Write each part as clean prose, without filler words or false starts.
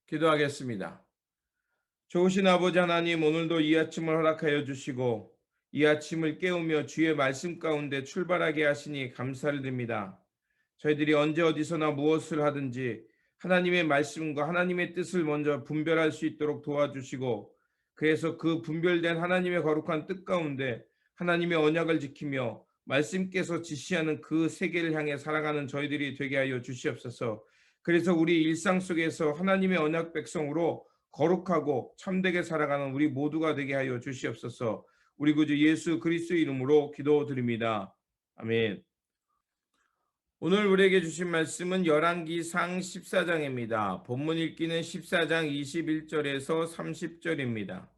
기도하겠습니다. 좋으신 아버지 하나님, 오늘도 이 아침을 허락하여 주시고 이 아침을 깨우며 주의 말씀 가운데 출발하게 하시니 감사를 드립니다. 저희들이 언제 어디서나 무엇을 하든지 하나님의 말씀과 하나님의 뜻을 먼저 분별할 수 있도록 도와주시고, 그래서 그 분별된 하나님의 거룩한 뜻 가운데 하나님의 언약을 지키며 말씀께서 지시하는 그 세계를 향해 살아가는 저희들이 되게 하여 주시옵소서. 그래서 우리 일상 속에서 하나님의 언약 백성으로 거룩하고 참되게 살아가는 우리 모두가 되게 하여 주시옵소서. 우리 구주 예수 그리스도의 이름으로 기도드립니다. 아멘. 오늘 우리에게 주신 말씀은 열왕기상 14장입니다. 본문 읽기는 14장 21절에서 30절입니다.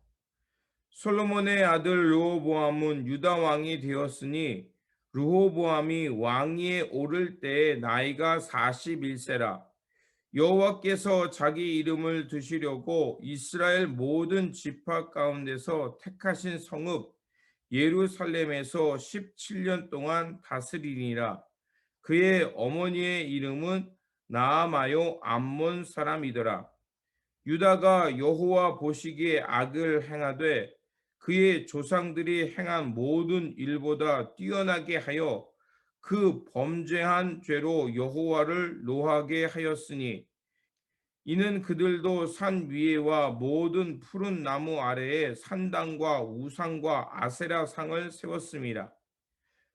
솔로몬의 아들 르호보암은 유다 왕이 되었으니 르호보암이 왕위에 오를 때에 나이가 41세라. 여호와께서 자기 이름을 두시려고 이스라엘 모든 지파 가운데서 택하신 성읍 예루살렘에서 17년 동안 다스리니라. 그의 어머니의 이름은 나아마요 암몬 사람이더라. 유다가 여호와 보시기에 악을 행하되 그의 조상들이 행한 모든 일보다 뛰어나게 하여 그 범죄한 죄로 여호와를 노하게 하였으니, 이는 그들도 산 위에와 모든 푸른 나무 아래에 산당과 우상과 아세라 상을 세웠습니다.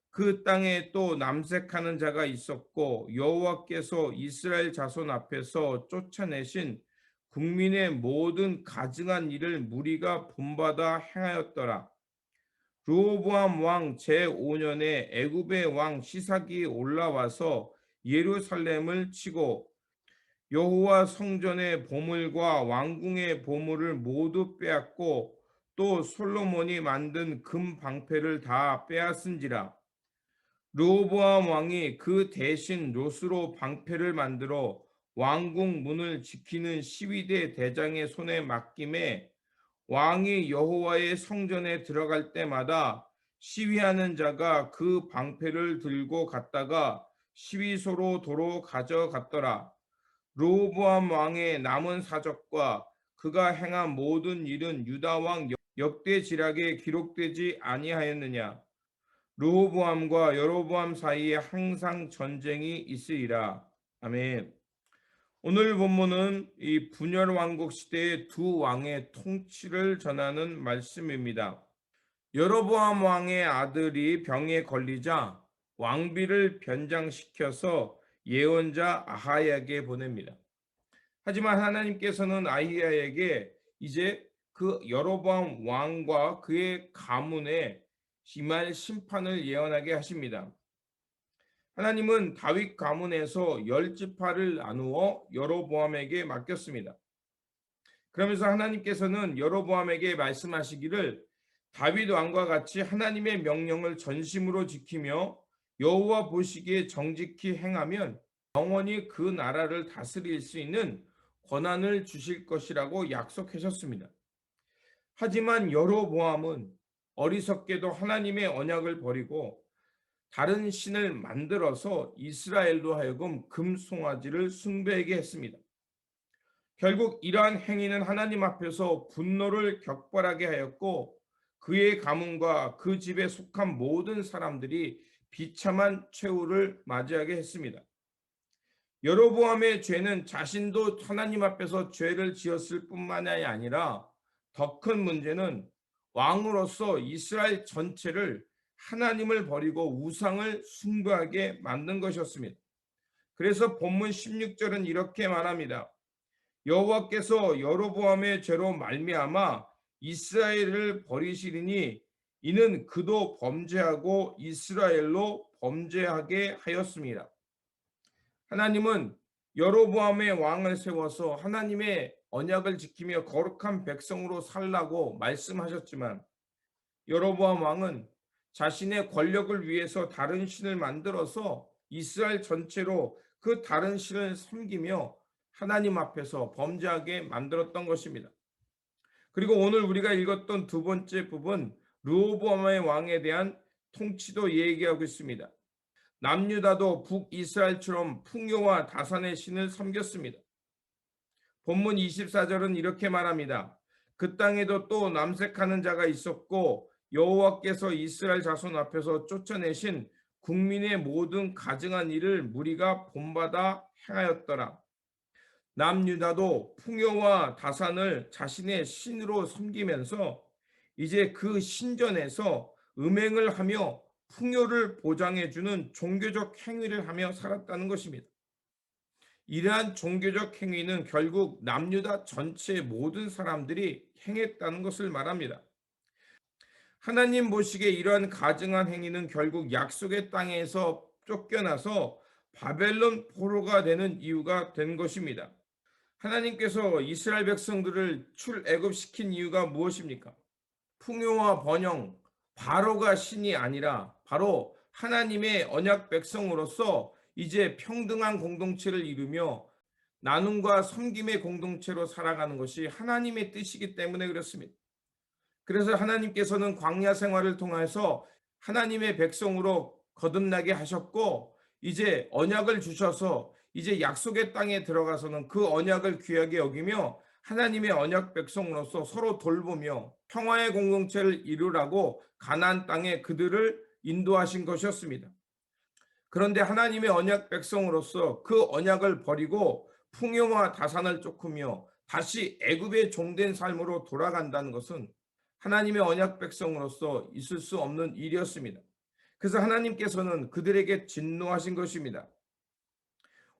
그 땅에 또 남색하는 자가 있었고 여호와께서 이스라엘 자손 앞에서 쫓아내신 국민의 모든 가증한 일을 무리가 본받아 행하였더라. 르호보암 왕 제5년에 애굽의 왕 시삭이 올라와서 예루살렘을 치고 여호와 성전의 보물과 왕궁의 보물을 모두 빼앗고 또 솔로몬이 만든 금 방패를 다 빼앗은지라. 르호보암 왕이 그 대신 롯으로 방패를 만들어 왕궁 문을 지키는 시위대 대장의 손에 맡김에 왕이 여호와의 성전에 들어갈 때마다 시위하는 자가 그 방패를 들고 갔다가 시위소로 도로 가져갔더라. 르호보암 왕의 남은 사적과 그가 행한 모든 일은 유다 왕 역대지략에 기록되지 아니하였느냐. 르호보암과 여로보암 사이에 항상 전쟁이 있으리라. 아멘. 오늘 본문은 이 분열 왕국 시대의 두 왕의 통치를 전하는 말씀입니다. 여로보암 왕의 아들이 병에 걸리자 왕비를 변장시켜서 예언자 아하야에게 보냅니다. 하지만 하나님께서는 아히야에게 이제 그 여로보암 왕과 그의 가문에 임할 심판을 예언하게 하십니다. 하나님은 다윗 가문에서 10지파를 나누어 여로보암에게 맡겼습니다. 그러면서 하나님께서는 여로보암에게 말씀하시기를 다윗 왕과 같이 하나님의 명령을 전심으로 지키며 여호와 보시기에 정직히 행하면 영원히 그 나라를 다스릴 수 있는 권한을 주실 것이라고 약속하셨습니다. 하지만 여로보암은 어리석게도 하나님의 언약을 버리고 다른 신을 만들어서 이스라엘로 하여금 금송아지를 숭배하게 했습니다. 결국 이러한 행위는 하나님 앞에서 분노를 격발하게 하였고 그의 가문과 그 집에 속한 모든 사람들이 비참한 최후를 맞이하게 했습니다. 여로보암의 죄는 자신도 하나님 앞에서 죄를 지었을 뿐만이 아니라 더 큰 문제는 왕으로서 이스라엘 전체를 하나님을 버리고 우상을 숭배하게 만든 것이었습니다. 그래서 본문 16절은 이렇게 말합니다. 여호와께서 여로보암의 죄로 말미암아 이스라엘을 버리시리니 이는 그도 범죄하고 이스라엘로 범죄하게 하였습니다. 하나님은 여로보암의 왕을 세워서 하나님의 언약을 지키며 거룩한 백성으로 살라고 말씀하셨지만 여로보암 왕은 자신의 권력을 위해서 다른 신을 만들어서 이스라엘 전체로 그 다른 신을 섬기며 하나님 앞에서 범죄하게 만들었던 것입니다. 그리고 오늘 우리가 읽었던 두 번째 부분 르호보암의 왕에 대한 통치도 얘기하고 있습니다. 남유다도 북이스라엘처럼 풍요와 다산의 신을 섬겼습니다. 본문 24절은 이렇게 말합니다. 그 땅에도 또 남색하는 자가 있었고 여호와께서 이스라엘 자손 앞에서 쫓아내신 국민의 모든 가증한 일을 무리가 본받아 행하였더라. 남유다도 풍요와 다산을 자신의 신으로 섬기면서 이제 그 신전에서 음행을 하며 풍요를 보장해주는 종교적 행위를 하며 살았다는 것입니다. 이러한 종교적 행위는 결국 남유다 전체 모든 사람들이 행했다는 것을 말합니다. 하나님 보시기에 이러한 가증한 행위는 결국 약속의 땅에서 쫓겨나서 바벨론 포로가 되는 이유가 된 것입니다. 하나님께서 이스라엘 백성들을 출애굽시킨 이유가 무엇입니까? 풍요와 번영, 바로가 신이 아니라 바로 하나님의 언약 백성으로서 이제 평등한 공동체를 이루며 나눔과 섬김의 공동체로 살아가는 것이 하나님의 뜻이기 때문에 그렇습니다. 그래서 하나님께서는 광야 생활을 통해서 하나님의 백성으로 거듭나게 하셨고 이제 언약을 주셔서 이제 약속의 땅에 들어가서는 그 언약을 귀하게 여기며 하나님의 언약 백성으로서 서로 돌보며 평화의 공동체를 이루라고 가나안 땅에 그들을 인도하신 것이었습니다. 그런데 하나님의 언약 백성으로서 그 언약을 버리고 풍요와 다산을 쫓으며 다시 애굽의 종된 삶으로 돌아간다는 것은 하나님의 언약 백성으로서 있을 수 없는 일이었습니다. 그래서 하나님께서는 그들에게 진노하신 것입니다.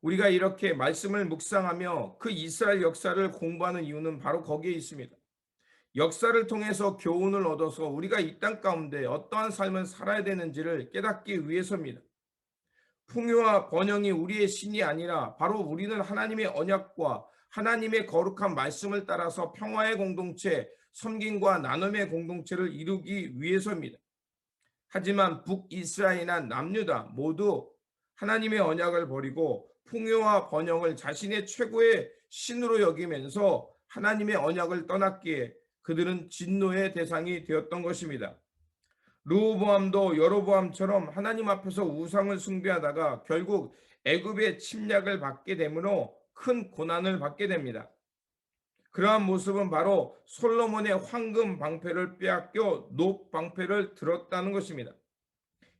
우리가 이렇게 말씀을 묵상하며 그 이스라엘 역사를 공부하는 이유는 바로 거기에 있습니다. 역사를 통해서 교훈을 얻어서 우리가 이 땅 가운데 어떠한 삶을 살아야 되는지를 깨닫기 위해서입니다. 풍요와 번영이 우리의 신이 아니라 바로 우리는 하나님의 언약과 하나님의 거룩한 말씀을 따라서 평화의 공동체, 섬김과 나눔의 공동체를 이루기 위해서입니다. 하지만 북이스라엘이나 남유다 모두 하나님의 언약을 버리고 풍요와 번영을 자신의 최고의 신으로 여기면서 하나님의 언약을 떠났기에 그들은 진노의 대상이 되었던 것입니다. 르호보암도 여로보암처럼 하나님 앞에서 우상을 숭배하다가 결국 애굽의 침략을 받게 되므로 큰 고난을 받게 됩니다. 그러한 모습은 바로 솔로몬의 황금 방패를 빼앗겨 녹 방패를 들었다는 것입니다.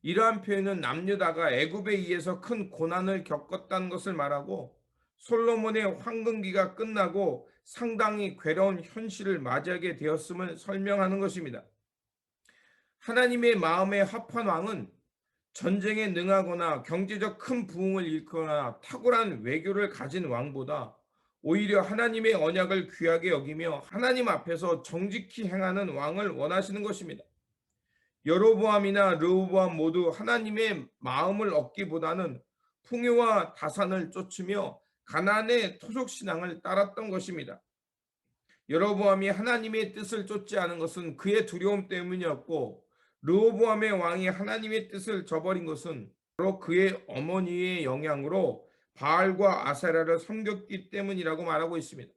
이러한 표현은 남유다가 애굽에 의해서 큰 고난을 겪었다는 것을 말하고 솔로몬의 황금기가 끝나고 상당히 괴로운 현실을 맞이하게 되었음을 설명하는 것입니다. 하나님의 마음에 합한 왕은 전쟁에 능하거나 경제적 큰 부흥을 일으거나 탁월한 외교를 가진 왕보다 오히려 하나님의 언약을 귀하게 여기며 하나님 앞에서 정직히 행하는 왕을 원하시는 것입니다. 여로보암이나 르호보암 모두 하나님의 마음을 얻기보다는 풍요와 다산을 쫓으며 가나안의 토속 신앙을 따랐던 것입니다. 여로보암이 하나님의 뜻을 쫓지 않은 것은 그의 두려움 때문이었고 르호보암의 왕이 하나님의 뜻을 저버린 것은 바로 그의 어머니의 영향으로 바알과 아세라를 섬겼기 때문이라고 말하고 있습니다.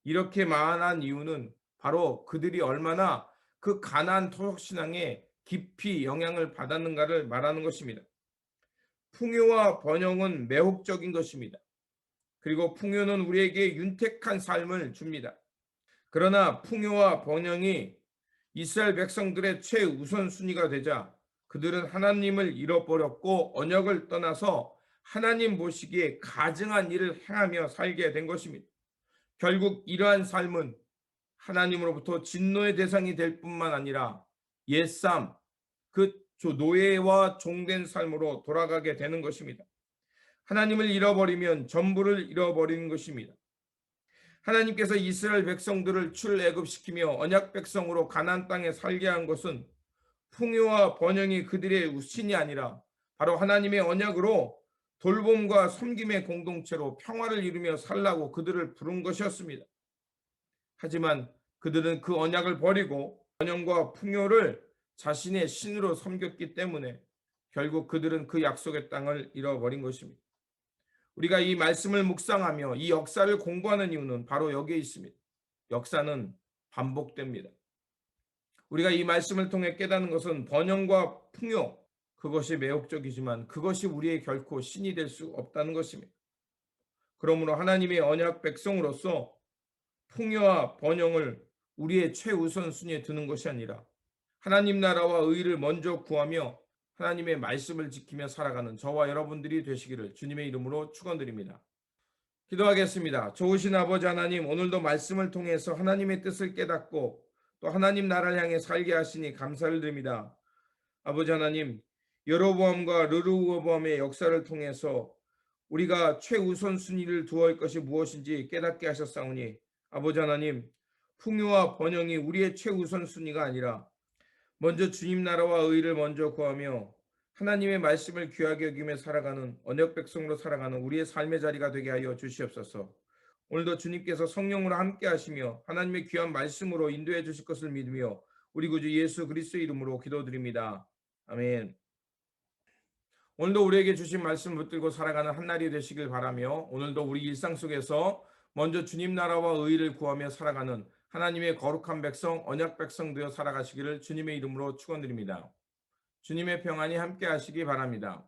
이렇게 말한 이유는 바로 그들이 얼마나 그 가나안 토속 신앙에 깊이 영향을 받았는가를 말하는 것입니다. 풍요와 번영은 매혹적인 것입니다. 그리고 풍요는 우리에게 윤택한 삶을 줍니다. 그러나 풍요와 번영이 이스라엘 백성들의 최우선순위가 되자 그들은 하나님을 잃어버렸고 언약을 떠나서 하나님 보시기에 가증한 일을 행하며 살게 된 것입니다. 결국 이러한 삶은 하나님으로부터 진노의 대상이 될 뿐만 아니라 옛삶, 그 노예와 종된 삶으로 돌아가게 되는 것입니다. 하나님을 잃어버리면 전부를 잃어버리는 것입니다. 하나님께서 이스라엘 백성들을 출애굽시키며 언약 백성으로 가나안 땅에 살게 한 것은 풍요와 번영이 그들의 신이 아니라 바로 하나님의 언약으로 돌봄과 섬김의 공동체로 평화를 이루며 살라고 그들을 부른 것이었습니다. 하지만 그들은 그 언약을 버리고 번영과 풍요를 자신의 신으로 섬겼기 때문에 결국 그들은 그 약속의 땅을 잃어버린 것입니다. 우리가 이 말씀을 묵상하며 이 역사를 공부하는 이유는 바로 여기에 있습니다. 역사는 반복됩니다. 우리가 이 말씀을 통해 깨닫는 것은 번영과 풍요, 그것이 매혹적이지만 그것이 우리의 결코 신이 될 수 없다는 것입니다. 그러므로 하나님의 언약 백성으로서 풍요와 번영을 우리의 최우선순위에 두는 것이 아니라 하나님 나라와 의를 먼저 구하며 하나님의 말씀을 지키며 살아가는 저와 여러분들이 되시기를 주님의 이름으로 축원드립니다. 기도하겠습니다. 좋으신 아버지 하나님, 오늘도 말씀을 통해서 하나님의 뜻을 깨닫고 또 하나님 나라를 향해 살게 하시니 감사를 드립니다. 아버지 하나님, 여로보암과 르르보암의 역사를 통해서 우리가 최우선 순위를 두어야 할 것이 무엇인지 깨닫게 하셨사오니 아버지 하나님, 풍요와 번영이 우리의 최우선 순위가 아니라 먼저 주님 나라와 의를 먼저 구하며 하나님의 말씀을 귀하게 여기며 살아가는 언약 백성으로 살아가는 우리의 삶의 자리가 되게 하여 주시옵소서. 오늘도 주님께서 성령으로 함께 하시며 하나님의 귀한 말씀으로 인도해 주실 것을 믿으며 우리 구주 예수 그리스도의 이름으로 기도드립니다. 아멘. 오늘도 우리에게 주신 말씀 붙들고 살아가는 한 날이 되시길 바라며 오늘도 우리 일상 속에서 먼저 주님 나라와 의를 구하며 살아가는 하나님의 거룩한 백성, 언약 백성 되어 살아가시기를 주님의 이름으로 축원드립니다. 주님의 평안이 함께 하시기 바랍니다.